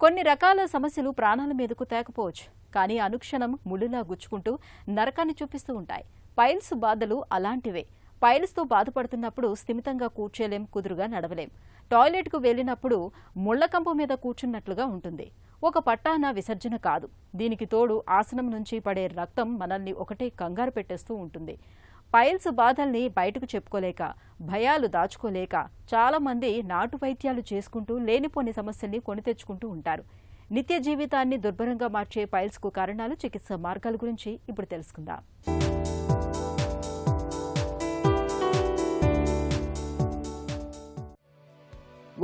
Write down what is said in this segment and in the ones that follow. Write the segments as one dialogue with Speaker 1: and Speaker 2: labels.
Speaker 1: కొన్ని రకాల సమస్యలు ప్రాణాల మీదకు తేకపోవచ్చు, కానీ అనుక్షణం ముళ్ళులా గుచ్చుకుంటూ నరకాన్ని చూపిస్తూ ఉంటాయి. పైల్స్ బాధలు అలాంటివే. పైల్స్తో బాధపడుతున్నప్పుడు స్థిమితంగా కూర్చోలేం, కుదురుగా నడవలేం. టాయిలెట్కు వెళ్ళినప్పుడు ముళ్లకంపు మీద కూర్చున్నట్లుగా ఉంటుంది. ఒక పట్టాన విసర్జన కాదు, దీనికి తోడు ఆసనం నుంచి పడే రక్తం మనల్ని ఒకటే కంగారు పెట్టేస్తూ ఉంటుంది. పైల్స్ బాధల్ని బయటకు చెప్పుకోలేక, భయాలు దాచుకోలేక చాలామంది నాటు వైద్యాలు చేసుకుంటూ లేనిపోని సమస్యల్ని కొని తెచ్చుకుంటూ ఉంటారు. నిత్య జీవితాన్ని దుర్భరంగా మార్చే పైల్స్కు కారణాలు, చికిత్స మార్గాల గురించి ఇప్పుడు తెలుసుకుందాం.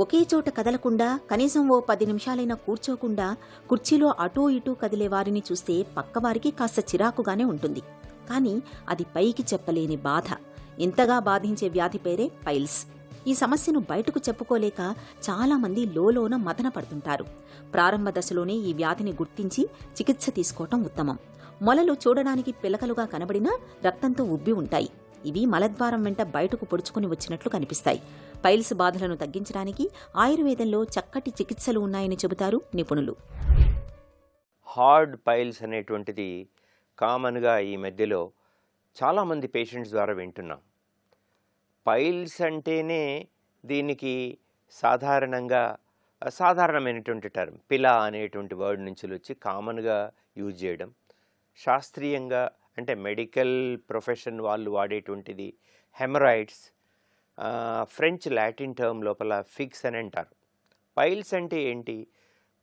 Speaker 2: ఒకే చోట కదలకుండా, కనీసం ఓ 10 నిమిషాలైనా కూర్చోకుండా కుర్చీలో అటూ ఇటూ కదిలే వారిని చూస్తే పక్కవారికి కాస్త చిరాకుగానే ఉంటుంది. కానీ అది పైకి చెప్పలేని బాధ. ఇంతగా బాధించే వ్యాధి పేరే పైల్స్. ఈ సమస్యను బయటకు చెప్పుకోలేక చాలామంది లోలోన మదన పడుతుంటారు. ప్రారంభ దశలోనే ఈ వ్యాధిని గుర్తించి చికిత్స తీసుకోవటం ఉత్తమం. మొలలు చూడడానికి పిలకలుగా కనబడినా రక్తంతో ఉబ్బి ఉంటాయి. ఇవి మలద్వారం వెంట బయటకు పొడుచుకుని వచ్చినట్లు కనిపిస్తాయి. పైల్స్ బాధలను తగ్గించడానికి ఆయుర్వేదంలో చక్కటి చికిత్సలు ఉన్నాయని చెబుతారు నిపుణులు.
Speaker 3: హార్డ్ పైల్స్ అనేటువంటిది కామన్గా ఈ మధ్యలో చాలామంది పేషెంట్స్ ద్వారా వింటున్నాం. పైల్స్ అంటేనే దీనికి సాధారణమైనటువంటి టర్మ్ పిలా అనేటువంటి వర్డ్ నుంచి వచ్చి కామన్గా యూజ్ చేయడం. శాస్త్రీయంగా అంటే మెడికల్ ప్రొఫెషన్ వాళ్ళు వాడేటువంటిది హెమరాయిడ్స్, ఫ్రెంచ్ లాటిన్ టర్మ్ లోపల ఫిక్స్ అని అంటారు. పైల్స్ అంటే ఏంటి?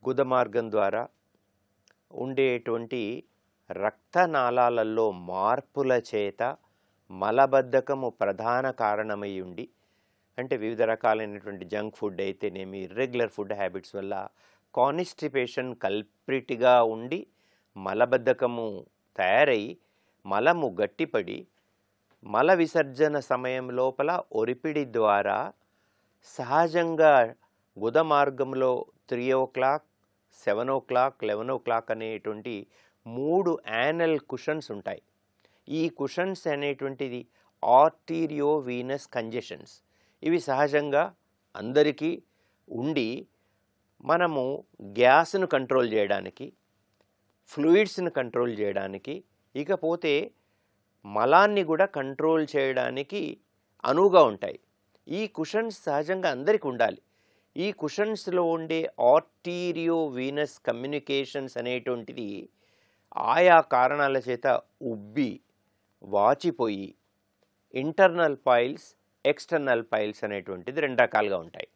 Speaker 3: గుదమార్గం ద్వారా ఉండేటువంటి రక్తనాళాలలో మార్పుల చేత మలబద్ధకము ప్రధాన కారణమై ఉండి, అంటే వివిధ రకాలైనటువంటి జంక్ ఫుడ్ అయితేనేమి, ఇర్రెగ్యులర్ ఫుడ్ హ్యాబిట్స్ వల్ల కాన్స్టిపేషన్ కల్ప్రిట్గా ఉండి మలబద్ధకము తయారై మలము గట్టిపడి మల విసర్జన సమయం లోపల ఒరిపిడి ద్వారా సహజంగా గుద మార్గంలో 3 o'clock, 7 o'clock, 11 o'clock అనేటువంటి 3 యానల్ కుషన్స్ ఉంటాయి. ఈ కుషన్స్ అనేటువంటిది ఆర్టీరియోవీనస్ కంజెషన్స్. ఇవి సహజంగా అందరికీ ఉండి మనము గ్యాస్ను కంట్రోల్ చేయడానికి, ఫ్లూయిడ్స్ని కంట్రోల్ చేయడానికి, ఇకపోతే మలాన్ని కూడా కంట్రోల్ చేయడానికి అనువుగా ఉంటాయి. ఈ కుషన్స్ సహజంగా అందరికీ ఉండాలి. ఈ కుషన్స్లో ఉండే ఆర్టీరియోవీనస్ కమ్యూనికేషన్స్ అనేటువంటిది ఆయా కారణాల చేత ఉబ్బి వాచిపోయి ఇంటర్నల్ పైల్స్, ఎక్స్టర్నల్ పైల్స్ అనేటువంటిది 2 రకాలుగా ఉంటాయి.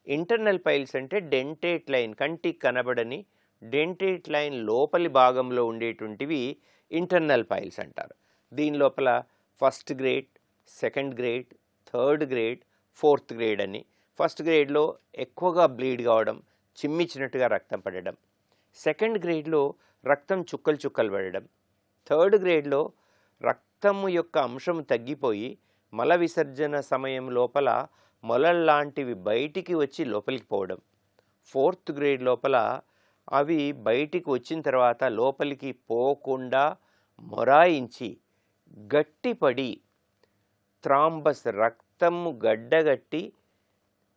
Speaker 3: ఇంటర్నల్ పైల్స్ అంటే డెంటేట్ లైన్, కంటికి కనబడని డెంటేట్ లైన్ లోపలి భాగంలో ఉండేటువంటివి ఇంటర్నల్ పైల్స్ అంటారు. దీని లోపల 1st grade, 2nd grade, 3rd grade, 4th grade అని. 1st గ్రేడ్లో ఎక్కువగా బ్లీడ్ కావడం, చిమ్మిచ్చినట్టుగా రక్తం పడడం. 2nd గ్రేడ్లో రక్తం చుక్కలు చుక్కలు పడడం. 3rd గ్రేడ్లో రక్తము యొక్క అంశం తగ్గిపోయి మల విసర్జన సమయం లోపల మొలల్లాంటివి బయటికి వచ్చి లోపలికి పోవడం. 4th గ్రేడ్ లోపల అవి బయటికి వచ్చిన తర్వాత లోపలికి పోకుండా మొరాయించి గట్టిపడి థ్రాంబస్, రక్తము గడ్డగట్టి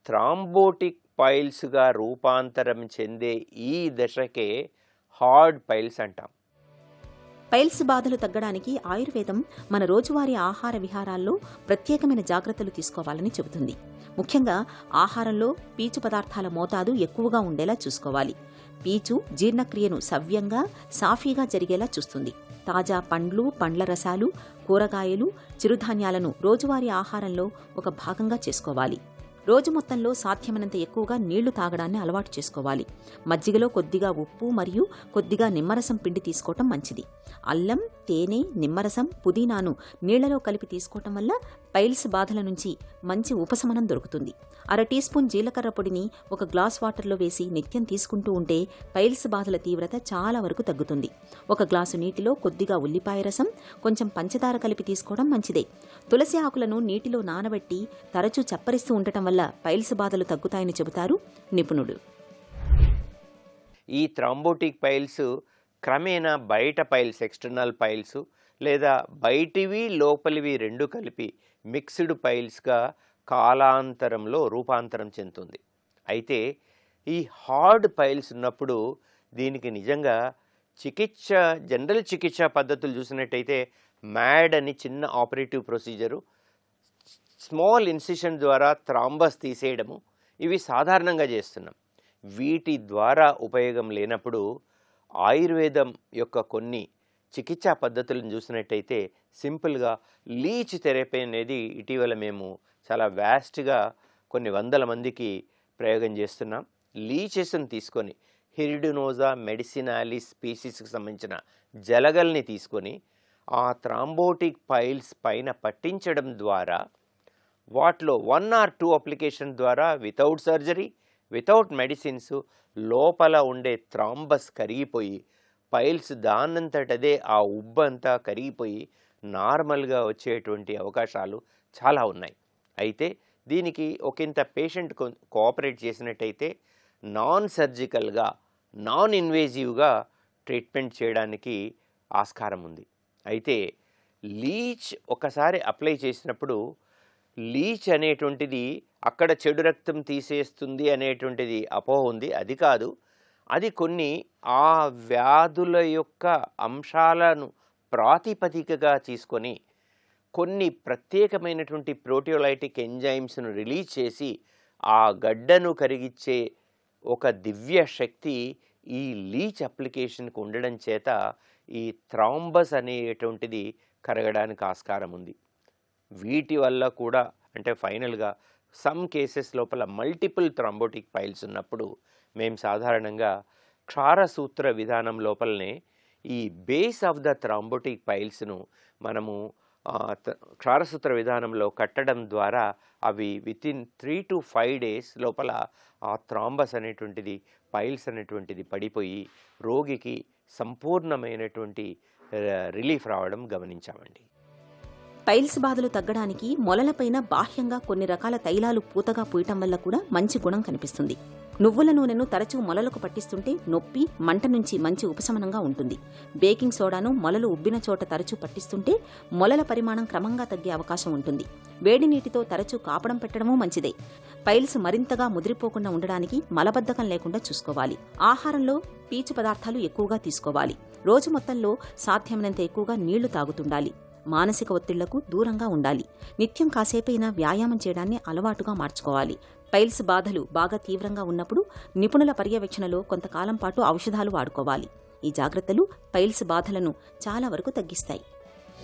Speaker 3: థ్రాంబోటిక్ పైల్స్గా రూపాంతరం చెందే ఈ దశకే హార్డ్ పైల్స్ అంటాం.
Speaker 2: పైల్స్ బాధలు తగ్గడానికి ఆయుర్వేదం మన రోజువారీ ఆహార విహారాల్లో ప్రత్యేకమైన జాగ్రత్తలు తీసుకోవాలని చెబుతుంది. ముఖ్యంగా ఆహారంలో పీచు పదార్థాల మోతాదు ఎక్కువగా ఉండేలా చూసుకోవాలి. పీచు జీర్ణక్రియను సవ్యంగా, సాఫీగా జరిగేలా చూస్తుంది. తాజా పండ్లు, పండ్ల రసాలు, కూరగాయలు, చిరుధాన్యాలను రోజువారీ ఆహారంలో ఒక భాగంగా చేసుకోవాలి. రోజు మొత్తంలో సాధ్యమైనంత ఎక్కువగా నీళ్లు తాగడాన్ని అలవాటు చేసుకోవాలి. మజ్జిగలో కొద్దిగా ఉప్పు మరియు కొద్దిగా నిమ్మరసం పిండి తీసుకోవటం మంచిది. అల్లం, తేనె, నిమ్మరసం, పుదీనాను నీళ్లలో కలిపి తీసుకోవటం వల్ల పైల్స్ బాధల నుంచి మంచి ఉపశమనం దొరుకుతుంది. 1/2 టీ స్పూన్ జీలకర్ర పొడిని 1 గ్లాస్ వాటర్లో వేసి నిత్యం తీసుకుంటూ ఉంటే పైల్స్ బాధల తీవ్రత చాలా వరకు తగ్గుతుంది. 1 గ్లాసు నీటిలో కొద్దిగా ఉల్లిపాయ రసం, కొంచెం పంచదార కలిపి తీసుకోవడం మంచిదే. తులసి ఆకులను నీటిలో నానబెట్టి తరచూ చప్పరిస్తూ ఉండటం వల్ల పైల్స్ బాధలు తగ్గుతాయని చెబుతారు నిపుణుడు.
Speaker 3: ఈ థ్రాంబోటిక్ పైల్స్ క్రమేణా బయట పైల్స్, ఎక్స్టర్నల్ పైల్స్ లేదా బయటివి లోపలివి 2 కలిపి మిక్స్డ్ పైల్స్గా కాలాంతరంలో రూపాంతరం చెందుతుంది. అయితే ఈ హార్డ్ పైల్స్ ఉన్నప్పుడు దీనికి నిజంగా జనరల్ చికిత్స పద్ధతులు చూసినట్టయితే మ్యాడ్ అని చిన్న ఆపరేటివ్ ప్రొసీజరు, స్మాల్ ఇన్సిషన్ ద్వారా థ్రాంబస్ తీసేయడము, ఇవి సాధారణంగా చేస్తున్నాం. వీటి ద్వారా ఉపయోగం లేనప్పుడు ఆయుర్వేదం యొక్క కొన్ని చికిత్సా పద్ధతులను చూసినట్టయితే సింపుల్గా లీచ్ థెరపీ అనేది ఇటీవల మేము చాలా వ్యాస్ట్గా కొన్ని వందల మందికి ప్రయోగం చేస్తున్నాం. లీచెస్ని తీసుకొని హిరిడినోజా మెడిసినాలిస్ స్పీసీస్కి సంబంధించిన జలగల్ని తీసుకొని ఆ థ్రాంబోటిక్ పైల్స్ పైన పట్టించడం ద్వారా వాటిలో 1 or 2 అప్లికేషన్ ద్వారా వితౌట్ సర్జరీ, వితౌట్ మెడిసిన్స్ లోపల ఉండే థ్రాంబస్ కరిగిపోయి పైల్స్ దానంతటదే ఆ ఉబ్బంతా కరిగిపోయి నార్మల్గా వచ్చేటువంటి అవకాశాలు చాలా ఉన్నాయి. అయితే దీనికి ఒకంత పేషెంట్ కోఆపరేట్ చేసినట్టయితే నాన్ సర్జికల్గా, నాన్ ఇన్వేజివ్గా ట్రీట్మెంట్ చేయడానికి ఆస్కారం ఉంది. అయితే లీచ్ ఒకసారి అప్లై చేసినప్పుడు లీచ్ అనేటువంటిది అక్కడ చెడు రక్తం తీసేస్తుంది అనేటువంటిది అపోహ ఉంది. అది కాదు, అది కొన్ని ఆ వ్యాధుల యొక్క అంశాలను ప్రాతిపదికగా తీసుకొని కొన్ని ప్రత్యేకమైనటువంటి ప్రోటియోలైటిక్ ఎంజైమ్స్ను రిలీజ్ చేసి ఆ గడ్డను కరిగించే ఒక దివ్య శక్తి ఈ లీచ్ అప్లికేషన్కి ఉండడం చేత ఈ థ్రాంబస్ అనేటువంటిది కరగడానికి ఆస్కారం ఉంది. వీటి వల్ల కూడా అంటే ఫైనల్గా సమ్ కేసెస్ లోపల మల్టిపుల్ థ్రాంబోటిక్ పైల్స్ ఉన్నప్పుడు మేము సాధారణంగా క్షారసూత్ర విధానం లోపలనే ఈ బేస్ ఆఫ్ ద థ్రాంబోటిక్ పైల్స్ను మనము క్షారసూత్ర విధానంలో కట్టడం ద్వారా అవి వితిన్ 3 to 5 days లోపల ఆ థ్రాంబస్ అనేటువంటిది, పైల్స్ అనేటువంటిది పడిపోయి రోగికి సంపూర్ణమైనటువంటి రిలీఫ్ రావడం గమనించామండి.
Speaker 2: పైల్స్ బాధలు తగ్గడానికి మొలలపైన బాహ్యంగా కొన్ని రకాల తైలాలు పూతగా పూయటం వల్ల కూడా మంచి గుణం కనిపిస్తుంది. నువ్వుల నూనెను తరచూ మొలలకు పట్టిస్తుంటే నొప్పి, మంట నుంచి మంచి ఉపశమనంగా ఉంటుంది. బేకింగ్ సోడాను మొలలు ఉబ్బిన చోట తరచూ పట్టిస్తుంటే మొలల పరిమాణం క్రమంగా తగ్గే అవకాశం ఉంటుంది. వేడి నీటితో తరచూ కాపడం పెట్టడమూ మంచిదే. పైల్స్ మరింతగా ముదిరిపోకుండా ఉండడానికి మలబద్ధకం లేకుండా చూసుకోవాలి. ఆహారంలో పీచు పదార్థాలు ఎక్కువగా తీసుకోవాలి. రోజు మొత్తంలో సాధ్యమైనంత ఎక్కువగా నీళ్లు తాగుతుండాలి. మానసిక ఒత్తిళ్లకు దూరంగా ఉండాలి. నిత్యం కాసేపైనా వ్యాయామం చేయడాన్ని అలవాటుగా మార్చుకోవాలి. పైల్స్ బాధలు బాగా తీవ్రంగా ఉన్నప్పుడు నిపుణుల పర్యవేక్షణలో కొంతకాలం పాటు ఔషధాలు వాడుకోవాలి. ఈ జాగ్రత్తలు పైల్స్ బాధలను చాలా వరకు తగ్గిస్తాయి.